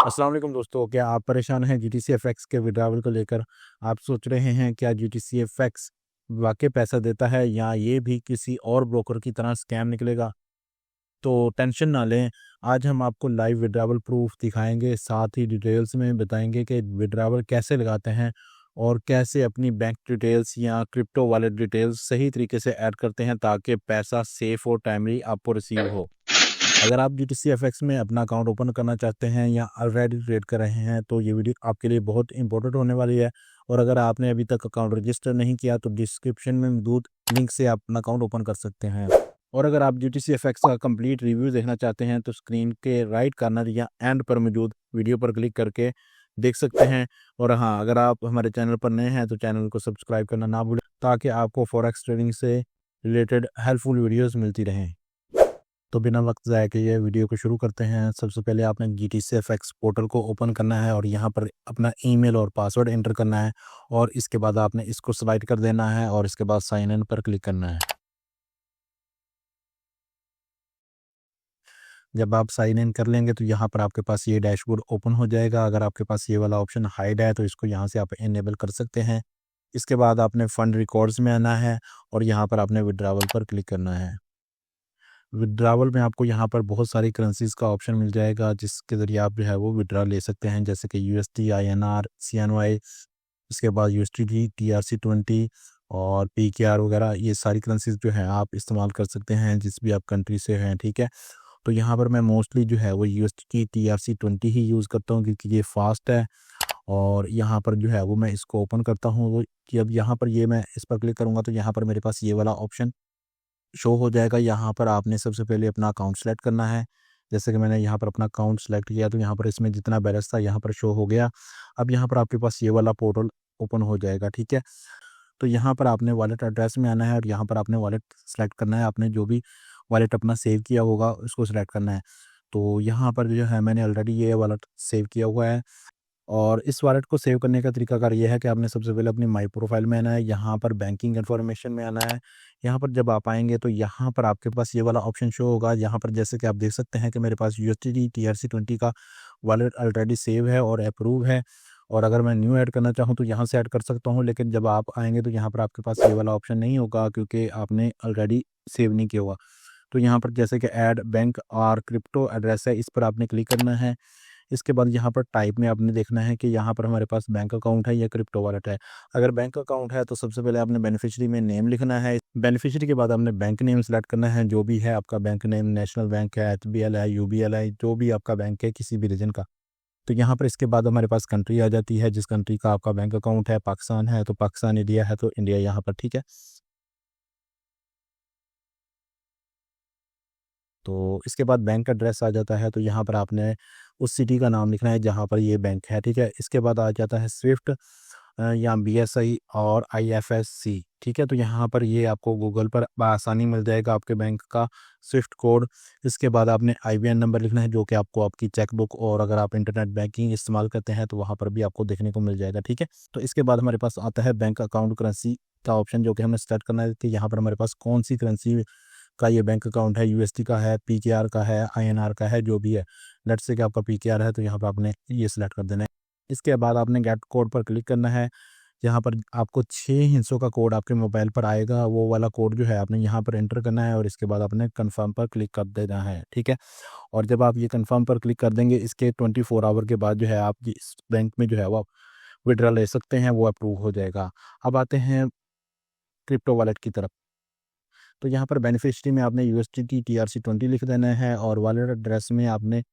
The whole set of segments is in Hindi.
अस्सलाम वालेकुम दोस्तों, क्या आप परेशान हैं जीटीसी एफएक्स के विड्रावल को लेकर? आप सोच रहे हैं क्या जीटीसी एफएक्स वाकई पैसा देता है या ये भी किसी और ब्रोकर की तरह स्कैम निकलेगा? तो टेंशन ना लें। आज हम आपको लाइव विड्रावल प्रूफ दिखाएंगे, साथ ही डिटेल्स में बताएंगे कि विड्रावल कैसे लगाते हैं और कैसे अपनी बैंक डिटेल्स या क्रिप्टो वॉलेट डिटेल्स सही तरीके से ऐड करते हैं ताकि पैसा सेफ और टाइमली आपको रिसीव हो। अगर आप जीटीसी एफएक्स में अपना अकाउंट ओपन करना चाहते हैं या ऑलरेडी ट्रेड कर रहे हैं तो ये वीडियो आपके लिए बहुत इंपॉर्टेंट होने वाली है। और अगर आपने अभी तक अकाउंट रजिस्टर नहीं किया तो डिस्क्रिप्शन में मौजूद लिंक से आप अपना अकाउंट ओपन कर सकते हैं। और अगर आप जीटीसी एफएक्स का कंप्लीट रिव्यू देखना चाहते हैं तो स्क्रीन के राइट कॉर्नर या एंड पर मौजूद वीडियो पर क्लिक करके देख सकते हैं। और हाँ, अगर आप हमारे चैनल पर नए हैं तो चैनल को सब्सक्राइब करना ना भूलें ताकि आपको फॉरेक्स ट्रेडिंग से रिलेटेड हेल्पफुल वीडियोस मिलती रहें। तो बिना वक्त ज़ाया किए वीडियो को शुरू करते हैं। सबसे पहले आपने जीटीसी एफएक्स पोर्टल को ओपन करना है और यहाँ पर अपना ईमेल और पासवर्ड एंटर करना है और इसके बाद आपने इसको स्लाइड कर देना है और इसके बाद साइन इन पर क्लिक करना है। जब आप साइन इन कर लेंगे तो यहाँ पर आपके पास ये डैशबोर्ड ओपन हो जाएगा। अगर आपके पास ये वाला ऑप्शन हाइड है तो इसको यहाँ से आप इनेबल कर सकते हैं। इसके बाद आपने फंड रिकॉर्ड्स में आना है और यहाँ पर आपने विड्रावल पर क्लिक करना है। विड्रावल में आपको यहाँ पर बहुत सारी करेंसीज़ का ऑप्शन मिल जाएगा जिसके ज़रिए आप जो है वो विड्रा ले सकते हैं, जैसे कि यूएसडी, आईएनआर, सीएनवाई, उसके बाद यूएसडीटी, टीआरसी20 और पीकेआर वगैरह। ये सारी करेंसीज़ जो है आप इस्तेमाल कर सकते हैं जिस भी आप कंट्री से हैं, ठीक है। तो यहाँ पर मैं मोस्टली जो है वो यूएसडीटी, टीआरसी20 ही यूज़ करता हूँ क्योंकि ये फास्ट है। और यहाँ पर जो है वो मैं इसको ओपन करता हूँ वो कि अब यहाँ पर ये मैं इस पर क्लिक करूँगा तो यहाँ पर मेरे पास ये वाला ऑप्शन शो हो जाएगा। यहाँ पर आपने सबसे पहले अपना अकाउंट सेलेक्ट करना है। जैसे कि मैंने यहाँ पर अपना अकाउंट सेलेक्ट किया तो यहाँ पर इसमें जितना बैलेंस था यहाँ पर शो हो गया। अब यहाँ पर आपके पास ये वाला पोर्टल ओपन हो जाएगा, ठीक है। तो यहाँ पर आपने वॉलेट एड्रेस में आना है और यहाँ पर आपने वॉलेट सेलेक्ट करना है। आपने जो भी वॉलेट अपना सेव किया होगा उसको सेलेक्ट करना है। तो यहाँ पर जो है मैंने ऑलरेडी ये वॉलेट सेव किया हुआ है। और इस वॉलेट को सेव करने का तरीकाकार ये है कि आपने सबसे पहले अपनी माई प्रोफाइल में आना है, यहाँ पर बैंकिंग इन्फॉर्मेशन में आना है। यहाँ पर जब आप आएंगे तो यहाँ पर आपके पास ये वाला ऑप्शन शो होगा। यहाँ पर जैसे कि आप देख सकते हैं कि मेरे पास यूएसडीटी टीआरसी20 का वॉलेट ऑलरेडी सेव है और अप्रूव है। और अगर मैं न्यू ऐड करना चाहूँ तो यहाँ से ऐड कर सकता हूँ, लेकिन जब आप आएंगे तो यहाँ पर आपके पास ये वाला ऑप्शन नहीं होगा क्योंकि आपने ऑलरेडी सेव नहीं किया हुआ। तो यहाँ पर जैसे कि ऐड बैंक और क्रिप्टो एड्रेस है, इस पर आपने क्लिक करना है। इसके बाद यहाँ पर टाइप में आपने देखना है कि यहाँ पर हमारे पास बैंक अकाउंट है या क्रिप्टो वॉलेट है। अगर बैंक अकाउंट है तो सबसे पहले आपने बेनिफिशियरी में नेम लिखना है। बेनिफिशियरी के बाद आपने बैंक नेम सेलेक्ट करना है, जो भी है आपका बैंक नेम, नेशनल बैंक है, एचबीएल है, यूबीएल है, जो भी आपका बैंक है किसी भी रीजन का। तो यहाँ पर इसके बाद हमारे पास कंट्री आ जाती है, जिस कंट्री का आपका बैंक अकाउंट है। पाकिस्तान है तो पाकिस्तान, इंडिया है तो इंडिया यहाँ पर, ठीक है। तो इसके बाद बैंक का एड्रेस आ जाता है, तो यहाँ पर आपने उस सिटी का नाम लिखना है जहाँ पर ये बैंक है, ठीक है। इसके बाद आ जाता है स्विफ्ट या बीएसआई और आईएफएससी, ठीक है। तो यहाँ पर ये आपको गूगल पर आसानी मिल जाएगा आपके बैंक का स्विफ्ट कोड। इसके बाद आपने आईबीएन नंबर लिखना है जो कि आपको आपकी चेकबुक और अगर आप इंटरनेट बैंकिंग इस्तेमाल करते हैं तो वहाँ पर भी आपको देखने को मिल जाएगा, ठीक है। तो इसके बाद हमारे पास आता है बैंक अकाउंट करेंसी का ऑप्शन, जो कि हमें सेलेक्ट करना है कि यहाँ पर हमारे पास कौन सी करेंसी का ये बैंक अकाउंट है। यूएसडी का है, पीकेआर का है, आईएनआर का है, जो भी है। लेट्स से कि आपका पीकेआर है तो यहाँ पर आपने ये सिलेक्ट कर देना है। इसके बाद आपने गेट कोड पर क्लिक करना है। यहाँ पर आपको 6 हिस्सों का कोड आपके मोबाइल पर आएगा, वो वाला कोड जो है आपने यहाँ पर एंटर करना है और इसके बाद आपने कन्फर्म पर क्लिक कर देना है, ठीक है। और जब आप ये कन्फर्म पर क्लिक कर देंगे इसके 24 आवर के बाद जो है आप इस बैंक में जो है वो विड्रा ले सकते हैं, वो अप्रूव हो जाएगा। अब आते हैं क्रिप्टो वॉलेट की तरफ। तो यहाँ पर बेनिफिशियरी में आपने यूएसडीटी टीआरसी20 लिख देना है और वॉलेट एड्रेस में आपने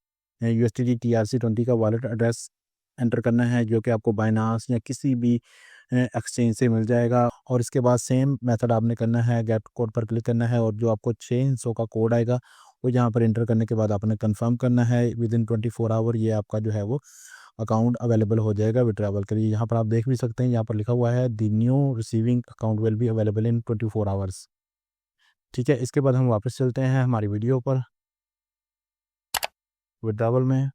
यूएसडीटी टीआरसी20 का वॉलेट एड्रेस एंटर करना है, जो कि आपको बाइनांस या किसी भी एक्सचेंज से मिल जाएगा। और इसके बाद सेम मेथड आपने करना है, गेट कोड पर क्लिक करना है और जो आपको 6 हिस्सों का कोड आएगा वो यहाँ पर एंटर करने के बाद आपने कंफर्म करना है। विद इन 24 आवर ये आपका जो है वो अकाउंट अवेलेबल हो जाएगा विड्रावल के लिए। यहाँ पर आप देख भी सकते हैं, यहाँ पर लिखा हुआ है the new receiving account will be available in 24 hours, ठीक है। इसके बाद हम वापस चलते हैं हमारी वीडियो पर विड्रावल में।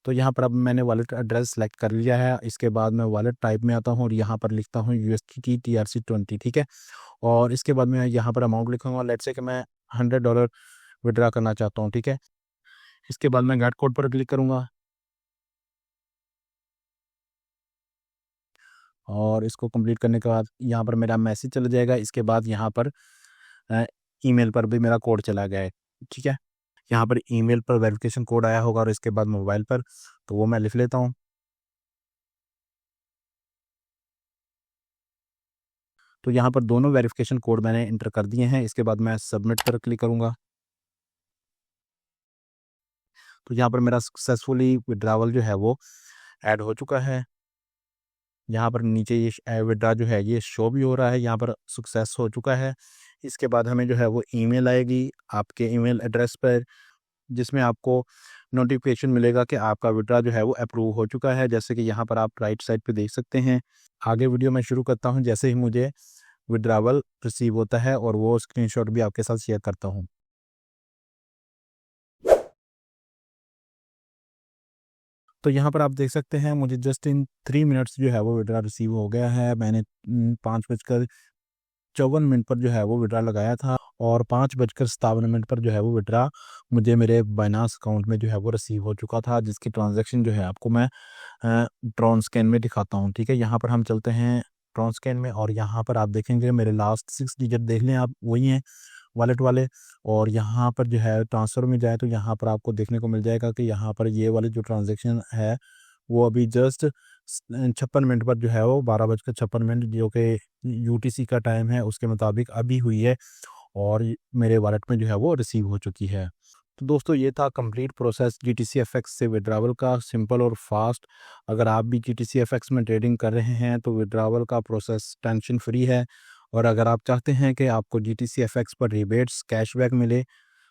तो यहाँ पर अब मैंने वॉलेट एड्रेस सेलेक्ट कर लिया है। इसके बाद मैं वॉलेट टाइप में आता हूँ और यहाँ पर लिखता हूँ यूएसडीटी टीआरसी20, ठीक है। और इसके बाद मैं यहाँ पर अमाउंट लिखूँगा। लेट्स से कि मैं $100 विड्रा करना चाहता हूँ, ठीक है। इसके बाद मैं गेट कोड पर क्लिक करूँगा और इसको कंप्लीट करने के बाद यहाँ पर मेरा मैसेज चला जाएगा। इसके बाद यहाँ पर ईमेल पर भी मेरा कोड चला गया है, ठीक है। यहाँ पर ईमेल पर वेरिफिकेशन कोड आया होगा और इसके बाद मोबाइल पर, तो वो मैं लिख लेता हूँ। तो यहाँ पर दोनों वेरिफिकेशन कोड मैंने इंटर कर दिए हैं। इसके बाद मैं सबमिट पर क्लिक करूँगा। तो यहाँ पर मेरा सक्सेसफुली विड्रावल जो है वो ऐड हो चुका है। यहाँ पर नीचे ये विड्रा जो है ये शो भी हो रहा है, यहाँ पर सक्सेस हो चुका है। इसके बाद हमें जो है वो ईमेल आएगी आपके ईमेल एड्रेस पर, जिसमें आपको नोटिफिकेशन मिलेगा कि आपका विड्रा जो है वो अप्रूव हो चुका है, जैसे कि यहाँ पर आप राइट साइड पे देख सकते हैं। आगे वीडियो मैं शुरू करता हूँ जैसे ही मुझे विड्रावल रिसीव होता है और वो स्क्रीनशॉट भी आपके साथ शेयर करता हूँ। तो यहाँ पर आप देख सकते हैं मुझे जस्ट इन 3 मिनट्स जो है वो विड्रा रिसीव हो गया है। मैंने 5:54 पर जो है वो विड्रा लगाया था और 5:57 पर जो है वो विड्रा मुझे मेरे बाइनांस अकाउंट में जो है वो रिसीव हो चुका था, जिसकी ट्रांजैक्शन जो है आपको मैं ट्रॉन स्कैन में दिखाता हूँ, ठीक है। यहाँ पर हम चलते हैं ट्रॉन स्कैन में और यहाँ पर आप देखेंगे मेरे लास्ट 6 डिजिट देख लें आप, वही हैं वॉलेट वाले। और यहाँ पर जो है ट्रांसफ़र में जाए तो यहाँ पर आपको देखने को मिल जाएगा कि यहाँ पर ये वाली जो ट्रांजैक्शन है वो अभी जस्ट 56 मिनट पर जो है वो 12:56 जो कि यूटीसी का टाइम है उसके मुताबिक अभी हुई है और मेरे वॉलेट में जो है वो रिसीव हो चुकी है। तो दोस्तों ये था कंप्लीट प्रोसेस जीटीसी एफएक्स से विड्रावल का, सिंपल और फास्ट। अगर आप भी जीटीसी एफएक्स में ट्रेडिंग कर रहे हैं तो विड्रावल का प्रोसेस टेंशन फ्री है। और अगर आप चाहते हैं कि आपको जीटीसी एफएक्स पर रिबेट्स कैशबैक मिले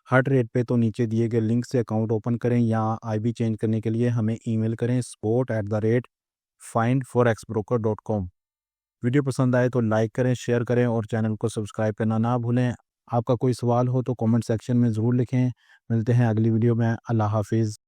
हर रेट पे, तो नीचे दिए गए लिंक से अकाउंट ओपन करें या आईबी चेंज करने के लिए हमें ईमेल करें support@findforexbroker.com। वीडियो पसंद आए तो लाइक करें, शेयर करें और चैनल को सब्सक्राइब करना ना भूलें। आपका कोई सवाल हो तो कमेंट सेक्शन में ज़रूर लिखें। मिलते हैं अगली वीडियो में। अल्लाह हाफिज़।